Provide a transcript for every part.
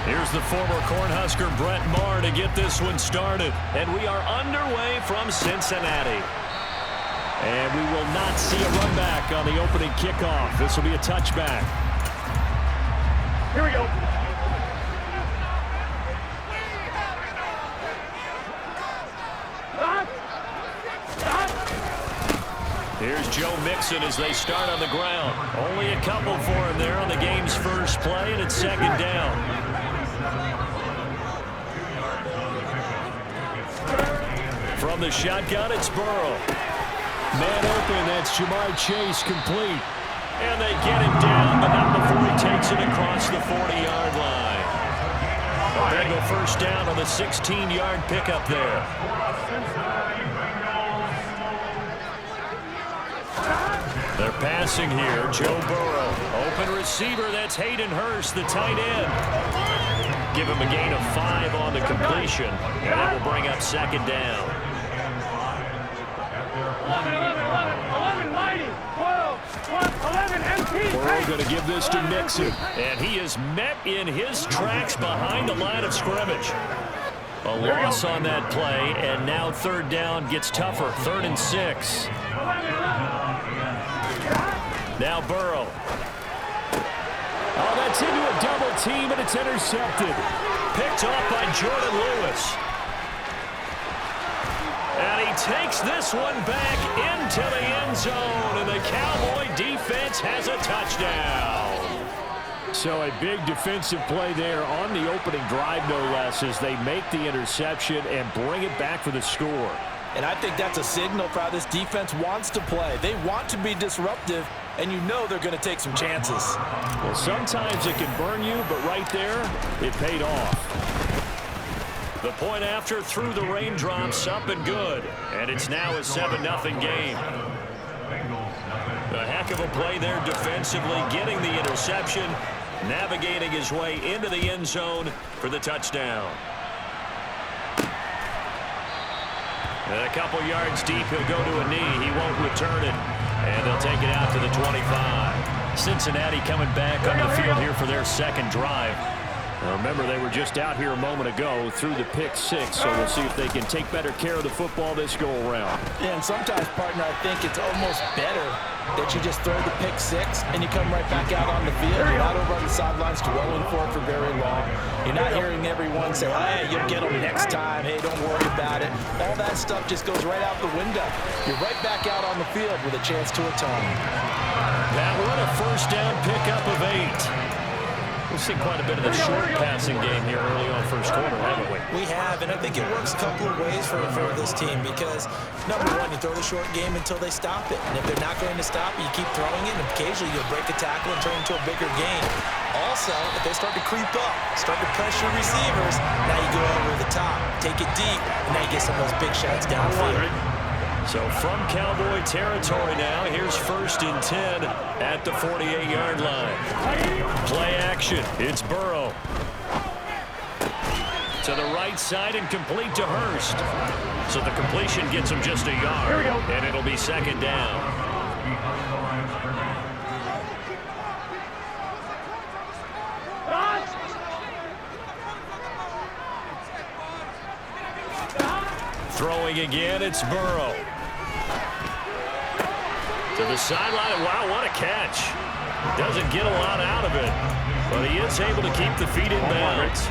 Here's the former Cornhusker Brett Maher to get this one started. And we are underway from Cincinnati. And we will not see a run back on the opening kickoff. This will be a touchback. Here we go. Here's Joe Mixon as they start on the ground. Only a couple for him there on the game's first play, and it's second down. From the shotgun, it's Burrow. Man open, that's Jamar Chase complete. And they get him down, but not before he takes it across the 40-yard line. A Bengal first down on the 16-yard pickup there. They're passing here. Joe Burrow. Open receiver. That's Hayden Hurst, the tight end. Give him a gain of 5 on the completion. And that will bring up second down. 11, Mighty, 12, 11, MP. Burrow going to give this to Mixon. And he is met in his tracks behind the line of scrimmage. A loss on that play, and now third down gets tougher. 3rd and 6. Now Burrow. Oh, that's into a double team, and it's intercepted. Picked off by Jordan Lewis. And he takes this one back into the end zone, and the Cowboy defense has a touchdown. So a big defensive play there on the opening drive, no less, as they make the interception and bring it back for the score. And I think that's a signal for how this defense wants to play. They want to be disruptive, and you know they're going to take some chances. Well, sometimes it can burn you, but right there, it paid off. The point after through the raindrops, up and good. And it's now a 7-0 game. A heck of a play there defensively, getting the interception, navigating his way into the end zone for the touchdown. And a couple yards deep, he'll go to a knee. He won't return it. And they'll take it out to the 25. Cincinnati coming back on the field here for their second drive. Now remember, they were just out here a moment ago through the pick 6, so we'll see if they can take better care of the football this go-around. Yeah, and sometimes, partner, I think it's almost better that you just throw the pick 6 and you come right back out on the field. You're not over on the sidelines dwelling for it for very long. You're not hearing everyone say, hey, you'll get them next time. Hey, don't worry about it. All that stuff just goes right out the window. You're right back out on the field with a chance to atone. That one, a first down pickup of 8. We've seen quite a bit of the short passing game here early on first quarter, haven't we? We have, and I think it works a couple of ways for this team because, number one, you throw the short game until they stop it. And if they're not going to stop it, you keep throwing it, and occasionally you'll break a tackle and turn into a bigger gain. Also, if they start to creep up, start to pressure receivers, now you go over the top, take it deep, and now you get some of those big shots downfield. So from Cowboy territory now, here's 1st and 10 at the 48-yard line. Play action. It's Burrow. To the right side and complete to Hurst. So the completion gets him just a yard. And it'll be second down. Throwing again, it's Burrow. To the sideline. Wow, what a catch. Doesn't get a lot out of it, but he is able to keep the feet in bounds.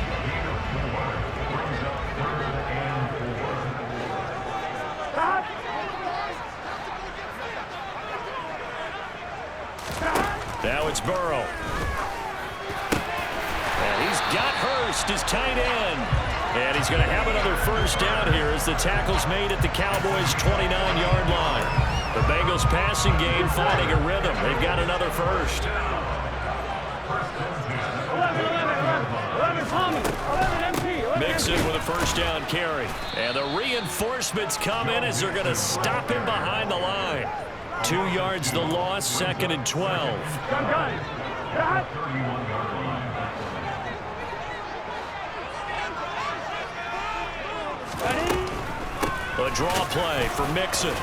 Now it's Burrow. And he's got Hurst, his tight end. And he's going to have another first down here as the tackle's made at the Cowboys' 29-yard line. The Bengals passing game finding a rhythm. They've got another first. 11, MP. Mixon with a first down carry. And the reinforcements come in as they're going to stop him behind the line. 2 yards the loss, 2nd and 12. A draw play for Mixon.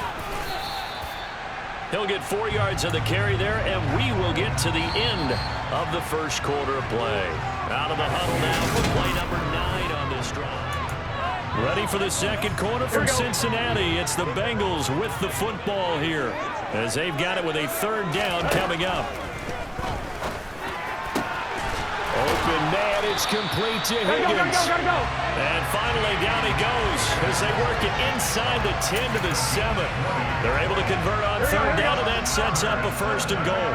He'll get 4 yards of the carry there, and we will get to the end of the first quarter of play. Out of the huddle now for play number 9 on this drive. Ready for the second quarter from Cincinnati. It's the Bengals with the football here as they've got it with a third down coming up. Open man, it's complete to Higgins. And finally down he goes as they work it inside the 10 to the 7. They're able to convert on third down, and that sets up a first and goal.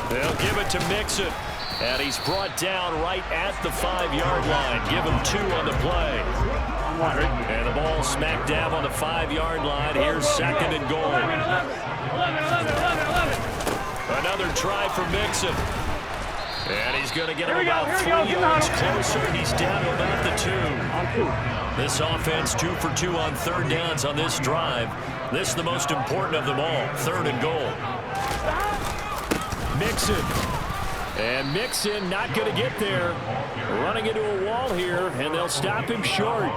They'll give it to Mixon. And he's brought down right at the 5-yard line. Give him 2 on the play. And the ball smack dab on the 5-yard line. Here's second and goal. Another try for Mixon. And he's going to get him about 3 yards closer. He's down to about the 2. This offense 2 for 2 on third downs on this drive. This is the most important of them all. Third and goal. Mixon. And Mixon not going to get there. Running into a wall here, and they'll stop him short.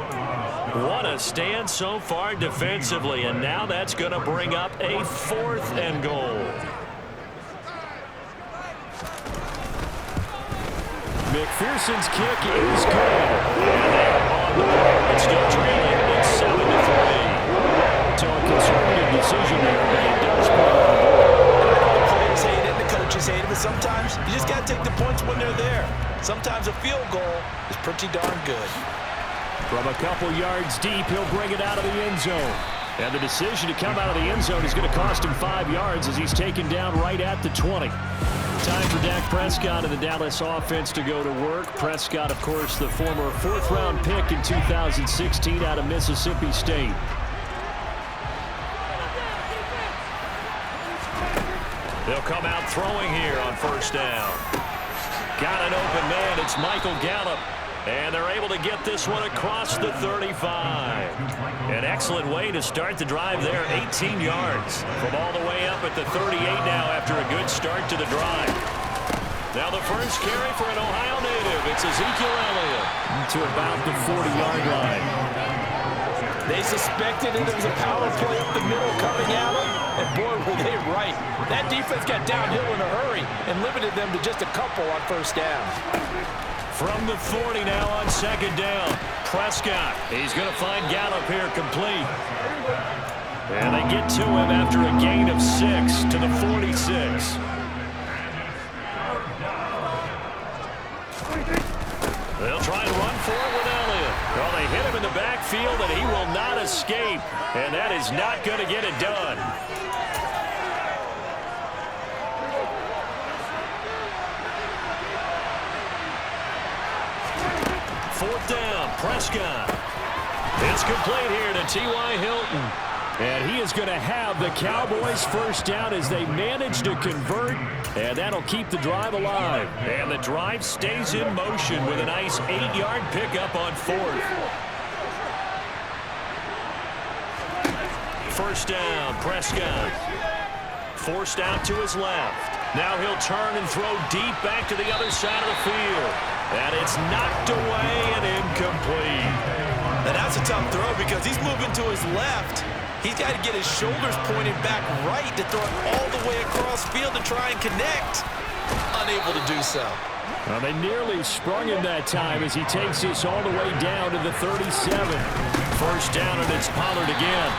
What a stand so far defensively, and now that's going to bring up a 4th and goal. McPherson's kick is good. And they're on the board, but still trailing. It's 7-3. So a conservative decision there, but it does put on the board. Players hate it, the coaches hate it, but sometimes you just got to take the points when they're there. Sometimes a field goal is pretty darn good. From a couple yards deep, he'll bring it out of the end zone. And the decision to come out of the end zone is going to cost him 5 yards as he's taken down right at the 20. Time for Dak Prescott and the Dallas offense to go to work. Prescott, of course, the former 4th-round pick in 2016 out of Mississippi State. They'll come out throwing here on first down. Got an open man. It's Michael Gallup. And they're able to get this one across the 35. An excellent way to start the drive there. 18 yards from all the way up at the 38 now after a good start to the drive. Now the first carry for an Ohio native. It's Ezekiel Elliott to about the 40-yard line. They suspected it was a power play up the middle coming at them, and boy, were they right. That defense got downhill in a hurry and limited them to just a couple on first down. From the 40 now on second down. Prescott, he's going to find Gallup here complete. And they get to him after a gain of 6 to the 46. They'll try and run for it with Elliott. Well, they hit him in the backfield, and he will not escape. And that is not going to get it done. Fourth down, Prescott. It's complete here to T.Y. Hilton. And he is going to have the Cowboys first down as they manage to convert. And that'll keep the drive alive. And the drive stays in motion with a nice 8-yard pickup on 4th. First down, Prescott. Forced out to his left. Now he'll turn and throw deep back to the other side of the field. And it's knocked away and incomplete. And that's a tough throw because he's moving to his left. He's got to get his shoulders pointed back right to throw it all the way across field to try and connect. Unable to do so. Well, they nearly sprung him that time as he takes this all the way down to the 37. First down, and it's Pollard again.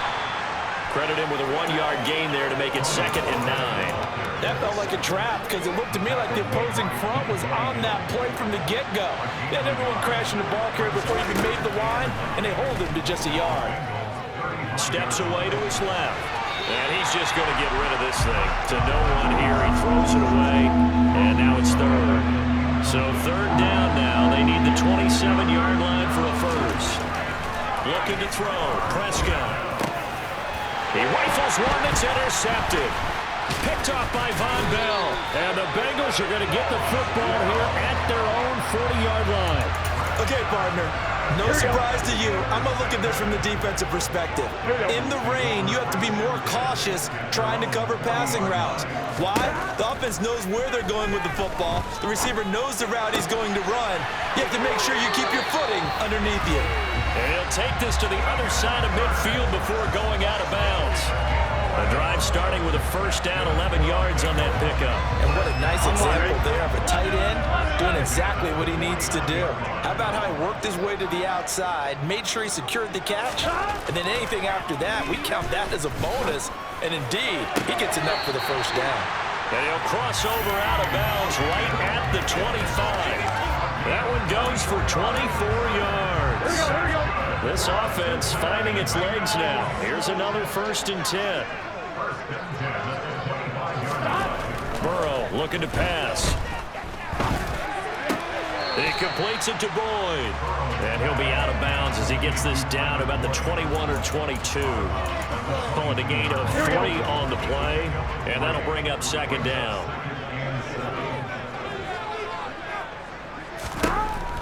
Credit him with a 1-yard gain there to make it 2nd and 9. That felt like a trap because it looked to me like the opposing front was on that play from the get-go. They had everyone crashing the ball carrier before he even made the line, and they hold him to just a yard. Steps away to his left. And he's just going to get rid of this thing. To no one here. He throws it away. And now it's 3rd. So 3rd down now. They need the 27-yard line for a first. Looking to throw. Prescott. He rifles one that's intercepted. Picked off by Von Bell. And the Bengals are going to get the football here at their own 40-yard line. Okay, partner. No surprise to you. I'm going to look at this from the defensive perspective. In the rain, you have to be more cautious trying to cover passing routes. Why? The offense knows where they're going with the football. The receiver knows the route he's going to run. You have to make sure you keep your footing underneath you. And he'll take this to the other side of midfield before going out of bounds. starting with a first down, 11 yards on that pickup. And what a nice example there of a tight end doing exactly what he needs to do. How about how he worked his way to the outside, made sure he secured the catch, and then anything after that, we count that as a bonus. And indeed, he gets enough for the first down. And he'll cross over out of bounds right at the 25. That one goes for 24 yards. This offense finding its legs now. Here's another 1st and 10. Burrow looking to pass. He completes it to Boyd. And he'll be out of bounds as he gets this down about the 21 or 22. Calling a gain of 3 on the play. And that'll bring up 2nd down.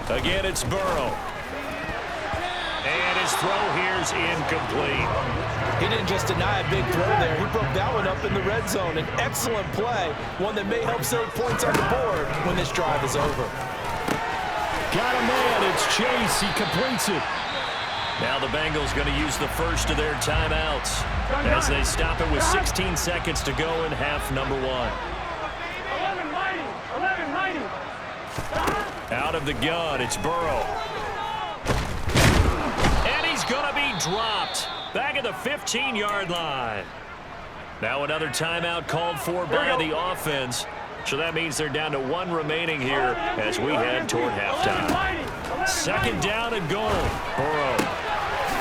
Again, it's Burrow. And his throw here's incomplete. He didn't just deny a big throw there. He broke that one up in the red zone. An excellent play, one that may help save points on the board when this drive is over. Got a man. It's Chase. He completes it. Now the Bengals going to use the first of their timeouts as they stop it with 16 seconds to go in half number 1. 11 mighty. 11 mighty. Out of the gun, it's Burrow. And he's going to be dropped back at the 15-yard line. Now another timeout called for by the offense. So that means they're down to 1 remaining here as we head toward halftime. 2nd down and goal. Burrow.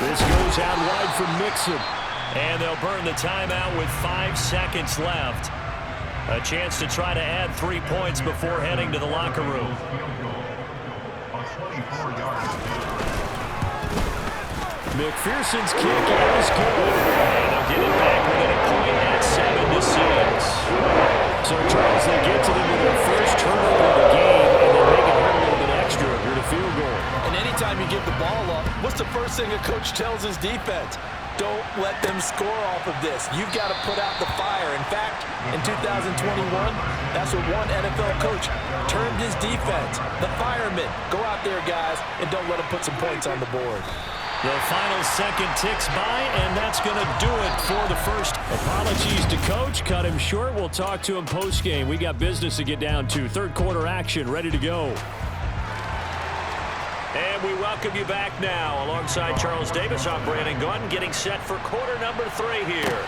This goes out wide for Mixon. And they'll burn the timeout with 5 seconds left. A chance to try to add 3 points before heading to the locker room. McPherson's kick is good. And they'll get it back within a point at 7-6. So, Charles, they get to them with their first turnover of the game, and then make it hurt a little bit extra here to field goal. And anytime you give the ball up, what's the first thing a coach tells his defense? Don't let them score off of this. You've got to put out the fire. In fact, in 2021, that's what one NFL coach termed his defense. The firemen. Go out there, guys, and don't let them put some points on the board. The final second ticks by, and that's going to do it for the first. Apologies to Coach. Cut him short. We'll talk to him post-game. We got business to get down to. 3rd quarter action ready to go. And we welcome you back now. Alongside Charles Davis, I'm Brandon Gunn, getting set for quarter number 3 here.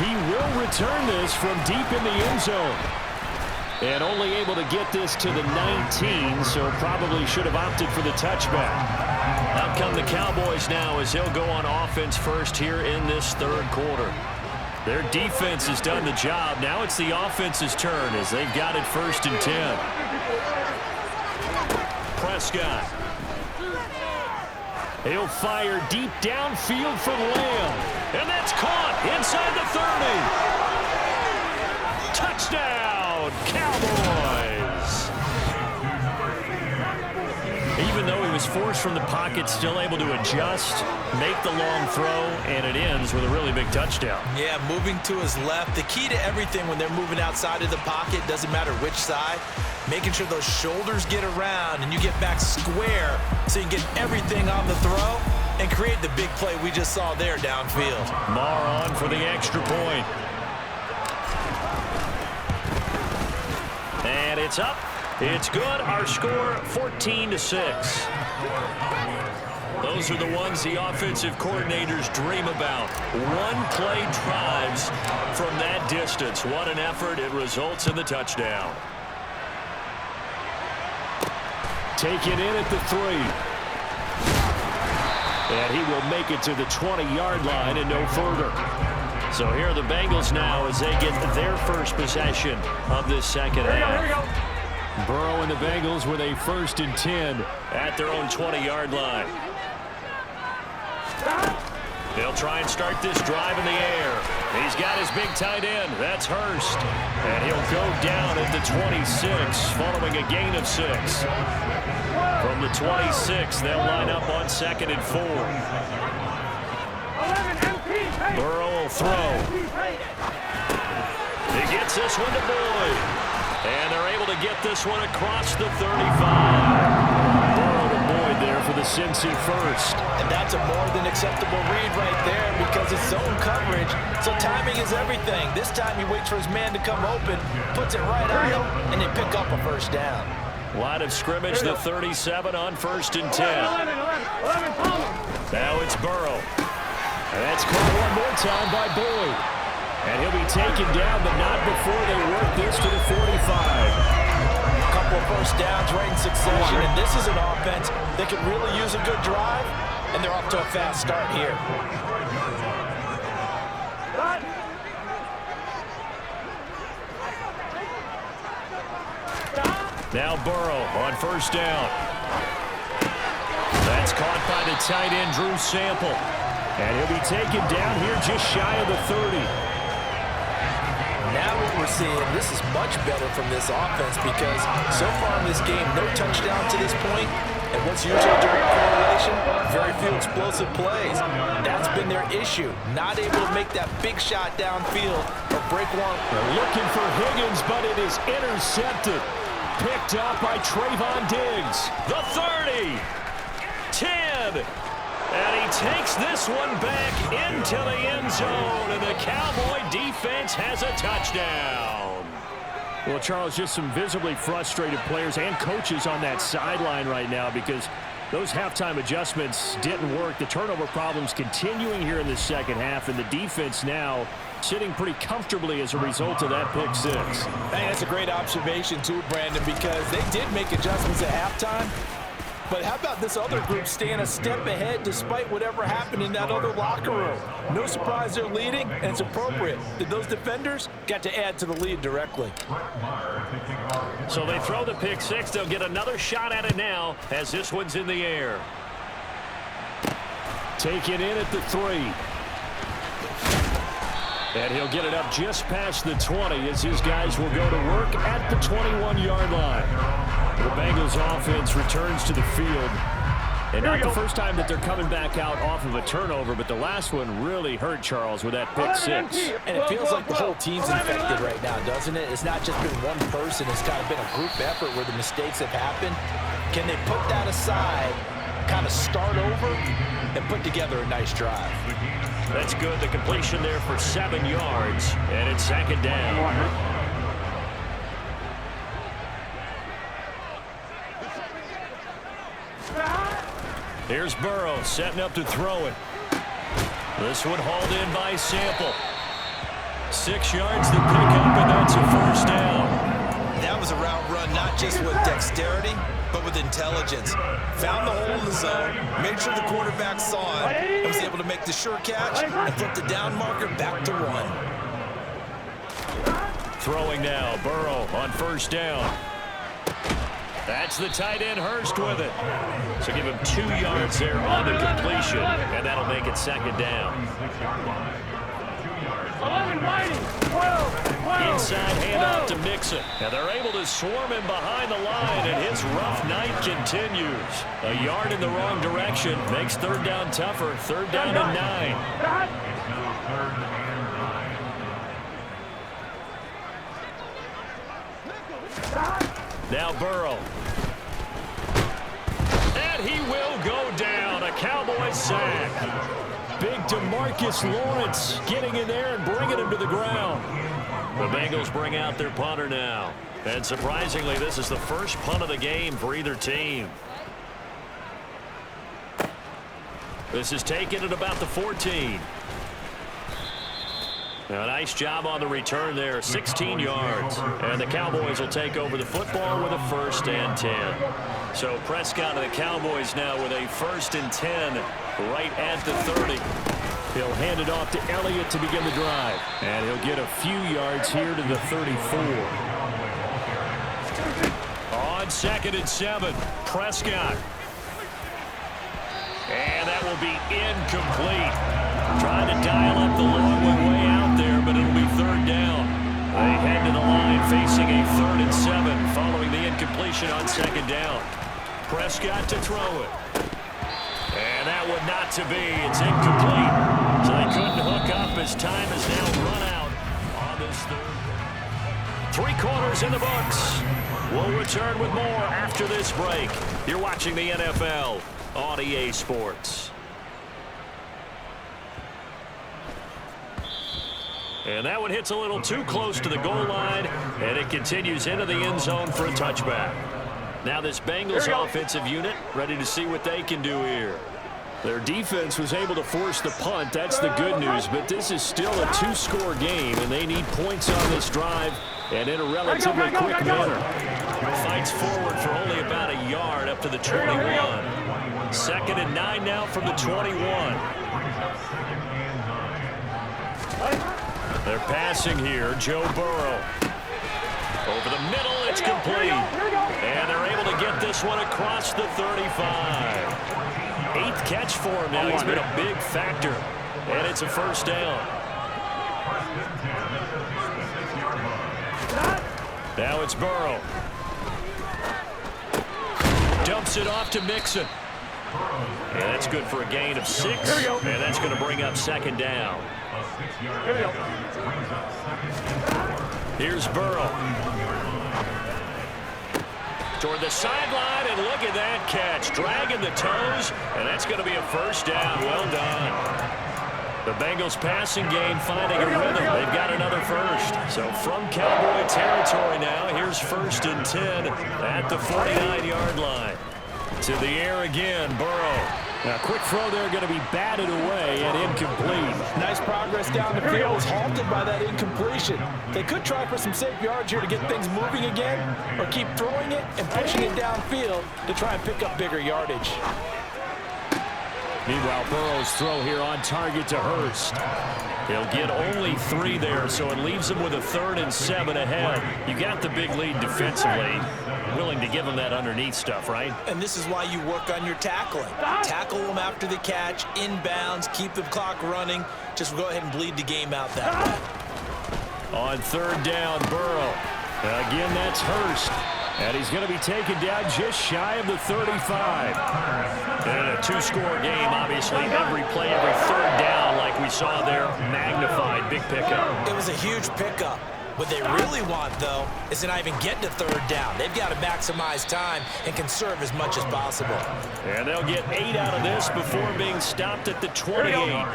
He will return this from deep in the end zone. And only able to get this to the 19, so probably should have opted for the touchback. Out come the Cowboys now as he'll go on offense first here in this 3rd quarter. Their defense has done the job. Now it's the offense's turn as they've got it 1st and 10. Prescott. He'll fire deep downfield for Lamb. And that's caught inside the 30. Touchdown, Cowboys. Even though he was forced from the pocket, still able to adjust, make the long throw, and it ends with a really big touchdown. Yeah, moving to his left. The key to everything when they're moving outside of the pocket, doesn't matter which side, making sure those shoulders get around and you get back square so you can get everything on the throw and create the big play we just saw there downfield. Marr on for the extra point. And it's up. It's good. Our score, 14-6. Those are the ones the offensive coordinators dream about. One-play drives from that distance. What an effort. It results in the touchdown. Taken in at the 3. And he will make it to the 20-yard line and no further. So here are the Bengals now as they get their first possession of this second half. Here we go. Burrow and the Bengals with a 1st and 10 at their own 20-yard line. They'll try and start this drive in the air. He's got his big tight end. That's Hurst. And he'll go down at the 26 following a gain of 6. From the 26, they'll line up on 2nd and 4. 11 MP. Burrow will throw. He gets this one to Boyd. And they're able to get this one across the 35. Burrow to Boyd there for the Cincy first. And that's a more than acceptable read right there because it's zone coverage, so timing is everything. This time he waits for his man to come open, puts it right on him, and they pick up a first down. Line of scrimmage, the 37 on 1st and 10. 11. Now it's Burrow. And that's caught one more time by Boyd. And he'll be taken down, but not before they work this to the 45. Couple of first downs right in succession, and this is an offense that could really use a good drive, and they're off to a fast start here. Now Burrow on 1st down. That's caught by the tight end, Drew Sample. And he'll be taken down here just shy of the 30. Now what we're seeing, this is much better from this offense because so far in this game, no touchdown to this point, and what's usually a direct correlation, very few explosive plays. That's been their issue, not able to make that big shot downfield or break one. They're looking for Higgins, but it is intercepted. Picked up by Trayvon Diggs. The 30, 10, and he takes this one back into the end zone, and the Cowboy defense has a touchdown. Well, Charles, just some visibly frustrated players and coaches on that sideline right now because those halftime adjustments didn't work. The turnover problems continuing here in the second half, and the defense now sitting pretty comfortably as a result of that pick six. Hey, that's a great observation too, Brandon, because they did make adjustments at halftime. But how about this other group staying a step ahead despite whatever happened in that other locker room? No surprise they're leading, and it's appropriate that those defenders got to add to the lead directly. So they throw the pick six. They'll get another shot at it now as this one's in the air. Take it in at the 3. And he'll get it up just past the 20 as his guys will go to work at the 21-yard line. The Bengals offense returns to the field. And not the first time that they're coming back out off of a turnover, but the last one really hurt Charles with that pick six. And it feels like the whole team's infected right now, doesn't it? It's not just been one person. It's kind of been a group effort where the mistakes have happened. Can they put that aside, kind of start over, and put together a nice drive? That's good. The completion there for 7 yards, and it's 2nd down. Here's Burrow setting up to throw it. This one hauled in by Sample. 6 yards to pick up, and that's a first down. That was a route run not just with dexterity, but with intelligence. Found the hole in the zone, made sure the quarterback saw it, and was able to make the sure catch and flip the down marker back to 1. Throwing now, Burrow on 1st down. That's the tight end, Hurst, with it. So give him 2 yards there on the completion, and that'll make it 2nd down. 11 mighty. 12. Inside handoff to Mixon. And they're able to swarm him behind the line, and his rough night continues. A yard in the wrong direction makes 3rd down tougher. 3rd down and 9. Now Burrow. And he will go down. A Cowboy sack. Big DeMarcus Lawrence getting in there and bringing him to the ground. The Bengals bring out their punter now. And surprisingly, this is the first punt of the game for either team. This is taken at about the 14. A nice job on the return there, 16 yards. And the Cowboys will take over the football with a 1st and 10. So Prescott and the Cowboys now with a 1st and 10 right at the 30. He'll hand it off to Elliott to begin the drive. And he'll get a few yards here to the 34. On 2nd and 7, Prescott. And that will be incomplete. Trying to dial up the long way out there, but it'll be 3rd down. They head to the line facing a 3rd and 7 following the incompletion on 2nd down. Prescott to throw it. And that one not to be. It's incomplete. So they couldn't hook up as time has now run out on this 3rd. 3 quarters in the books. We'll return with more after this break. You're watching the NFL on EA Sports. And that one hits a little too close to the goal line, and it continues into the end zone for a touchback. Now this Bengals offensive unit ready to see what they can do here. Their defense was able to force the punt. That's the good news, but this is still a two-score game, and they need points on this drive and in a relatively quick manner. Fights forward for only about a yard up to the 21. 2nd and 9 now from the 21. They're passing here. Joe Burrow. Over the middle, it's complete. And they're able to get this one across the 35. 8th catch for him now. He's been a big factor. And it's a first down. Now it's Burrow. Dumps it off to Mixon. And that's good for a gain of 6. And that's going to bring up 2nd down. Here's Burrow. Toward the sideline, and look at that catch. Dragging the toes, and that's going to be a first down. Well done. The Bengals passing game finding a rhythm. They've got another first. So from Cowboy territory now, here's 1st and 10 at the 49-yard line. To the air again, Burrow. Now, quick throw there going to be batted away and incomplete. Nice progress down the field. Was halted by that incompletion. They could try for some safe yards here to get things moving again, or keep throwing it and pushing it downfield to try and pick up bigger yardage. Meanwhile, Burrow's throw here on target to Hurst. He'll get only 3 there, so it leaves him with a 3rd and 7 ahead. You got the big lead defensively. Willing to give him that underneath stuff, right? And this is why you work on your tackling. Tackle them after the catch, inbounds, keep the clock running. Just go ahead and bleed the game out that way. On 3rd down, Burrow. Again, that's Hurst. And he's going to be taken down just shy of the 35. And a two-score game, obviously. Every play, every 3rd down, like we saw there, magnified. Big pickup. It was a huge pickup. What they really want, though, is to not even get to 3rd down. They've got to maximize time and conserve as much as possible. And they'll get 8 out of this before being stopped at the 28.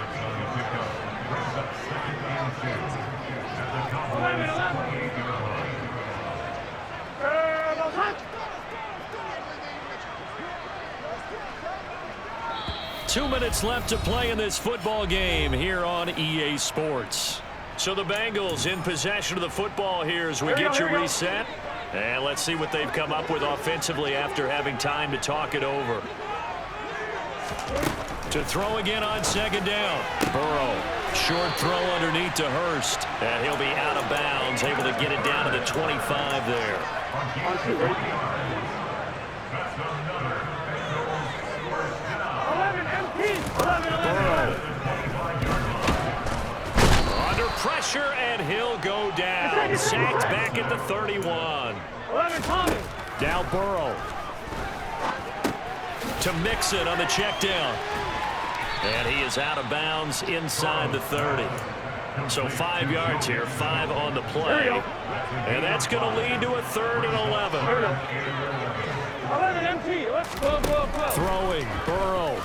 2 minutes left to play in this football game here on EA Sports. So the Bengals in possession of the football here as we get you reset. And let's see what they've come up with offensively after having time to talk it over. To throw again on 2nd down. Burrow. Short throw underneath to Hurst. And he'll be out of bounds, able to get it down to the 25 there. Burrow. Under pressure, and he'll go down. Sacked back at the 31. Now Burrow. To Mixon on the check down. And he is out of bounds inside the 30. So 5 yards here, 5 on the play. And that's going to lead to a 3rd and 11. Throwing, Burrow.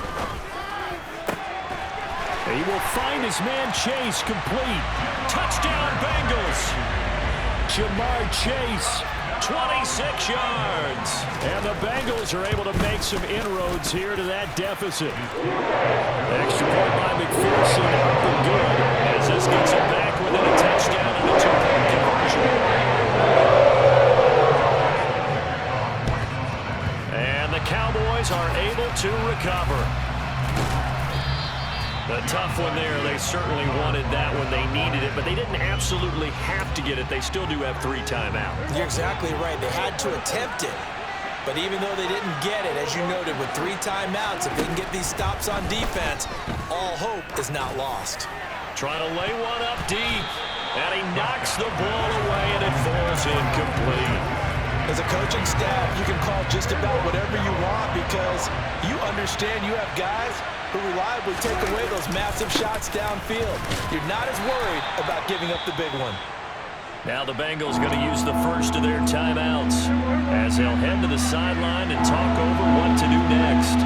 He will find his man Chase complete. Touchdown Bengals. Jamar Chase, 26 yards. And the Bengals are able to make some inroads here to that deficit. Extra point by McPherson, up and good, as this gets him back within a touchdown and a 2-point conversion. And the Cowboys are able to recover. A tough one there. They certainly wanted that when they needed it, but they didn't absolutely have to get it. They still do have 3 timeouts. You're exactly right. They had to attempt it. But even though they didn't get it, as you noted, with 3 timeouts, if they can get these stops on defense, all hope is not lost. Trying to lay one up deep, and he knocks the ball away, and it falls incomplete. As a coaching staff, you can call just about whatever you want because you understand you have guys who reliably take away those massive shots downfield. You're not as worried about giving up the big one. Now the Bengals going to use the first of their timeouts as they'll head to the sideline and talk over what to do next.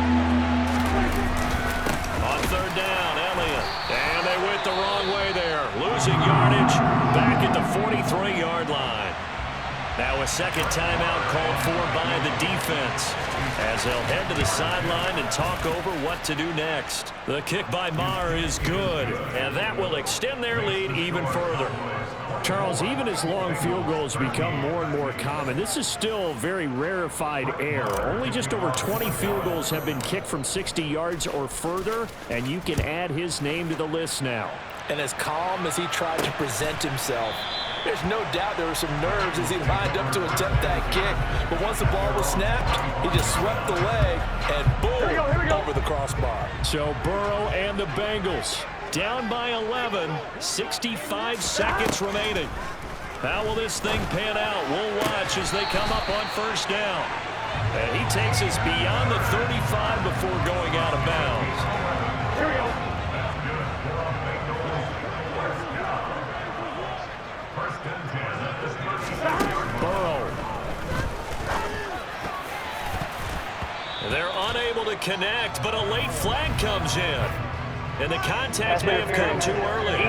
losing yardage back at the 43-yard line. Now a second timeout called for by the defense as they'll head to the sideline and talk over what to do next. The kick by Maher is good, and that will extend their lead even further. Charles, even as long field goals become more and more common, this is still very rarefied air. Only just over 20 field goals have been kicked from 60 yards or further, and you can add his name to the list now. And as calm as he tried to present himself, there's no doubt there were some nerves as he lined up to attempt that kick. But once the ball was snapped, he just swept the leg and boom, here we go. over the crossbar. So Burrow and the Bengals down by 11, 65 seconds remaining. How will this thing pan out? We'll watch as they come up on first down. And he takes us beyond the 35 before going out of bounds. Here we go. Burrow. They're unable to connect, but a late flag comes in. And the contact may have come too early.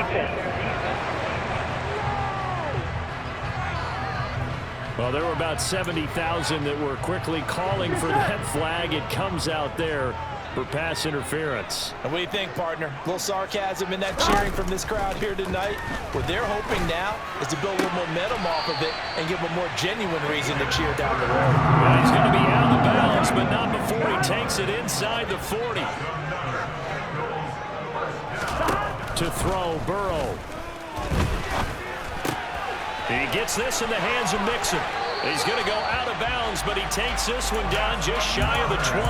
Well, there were about 70,000 that were quickly calling for that flag. It comes out there for pass interference. And what do you think, partner? A little sarcasm in that cheering from this crowd here tonight. What they're hoping now is to build a little momentum off of it and give them a more genuine reason to cheer down the road. Well, he's going to be out of bounds, but not before he takes it inside the 40. To throw, Burrow. He gets this in the hands of Mixon. He's going to go out of bounds, but he takes this one down just shy of the 20.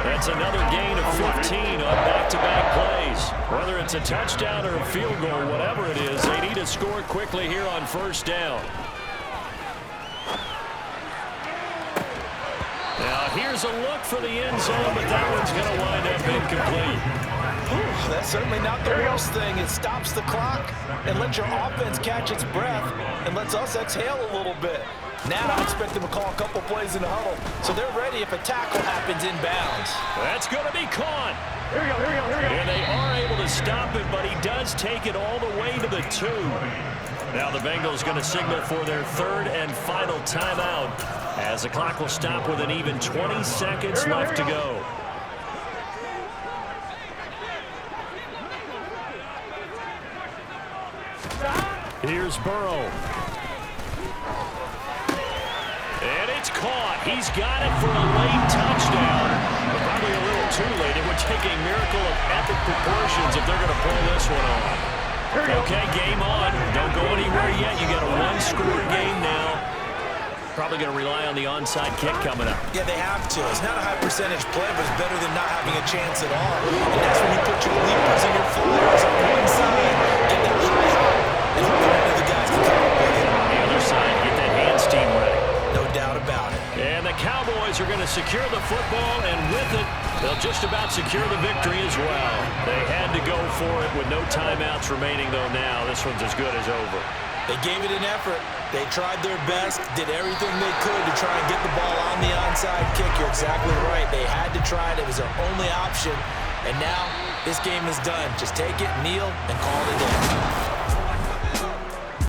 That's another gain of 15 on back-to-back plays. Whether it's a touchdown or a field goal, whatever it is, they need to score quickly here on first down. Now, here's a look for the end zone, but that one's going to wind up incomplete. That's certainly not the worst thing. It stops the clock and lets your offense catch its breath and lets us exhale a little bit. Now I expect them to call a couple plays in the huddle, so they're ready if a tackle happens inbounds. That's going to be caught. Here we go, here we go, here we go. And they are able to stop it, but he does take it all the way to the 2. Now the Bengals going to signal for their third and final timeout as the clock will stop with an even 20 seconds left to go. Here's Burrow. And it's caught. He's got it for a late touchdown. But probably a little too late. It would take a miracle of epic proportions if they're going to pull this one off. Okay, game on. Don't go anywhere yet. You got a one-score game now. Probably going to rely on the onside kick coming up. Yeah, they have to. It's not a high percentage play, but it's better than not having a chance at all. And that's when you put your leapers and your flyers on one side, get that high hop, and hope that one of the guys can come up with it. On the other side, get that hands team ready. No doubt about it. And the Cowboys are going to secure the football, and with it, they'll just about secure the victory as well. They had to go for it with no timeouts remaining, though now this one's as good as over. They gave it an effort. They tried their best, did everything they could to try and get the ball on the onside kick. You're exactly right. They had to try it. It was their only option. And now this game is done. Just take it, kneel, and call it a day.